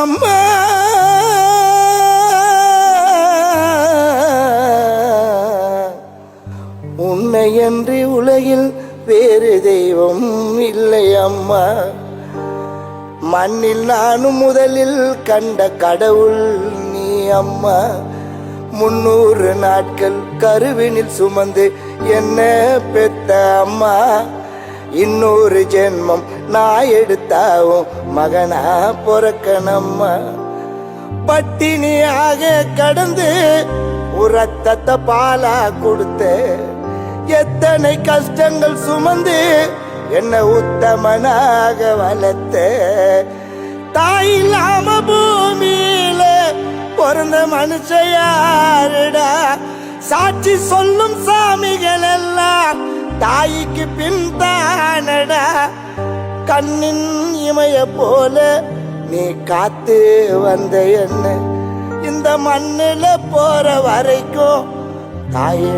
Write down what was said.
அம்மா உன்னையன்றி உலகில் வேறு தெய்வம் இல்லை அம்மா. மண்ணில் நானும் முதலில் கண்ட கடவுள் நீ அம்மா. 300 நாட்கள் கருவினில் சுமந்து என்ன பெத்த அம்மா. இன்னொரு ஜென்மம் நான் எடுத்தாவும் மகனா பொறக்கணம்மா. பட்டினியாக கடந்து ரத்தத்தை பாலா கொடுத்த எத்தனை கஷ்டங்கள் சுமந்து என்ன உத்தமனாக வளர்த்த தாய் இல்லாம பூமியில பிறந்த மனுஷ யாருடா. சாட்சி சொல்லும் சாமிகள் எல்லாம் தாய்க்கு பின் தானடா. கண்ணின் இமைய போல நீ காத்து வந்த என்ன இந்த மண்ணில போற வரைக்கும் தாயே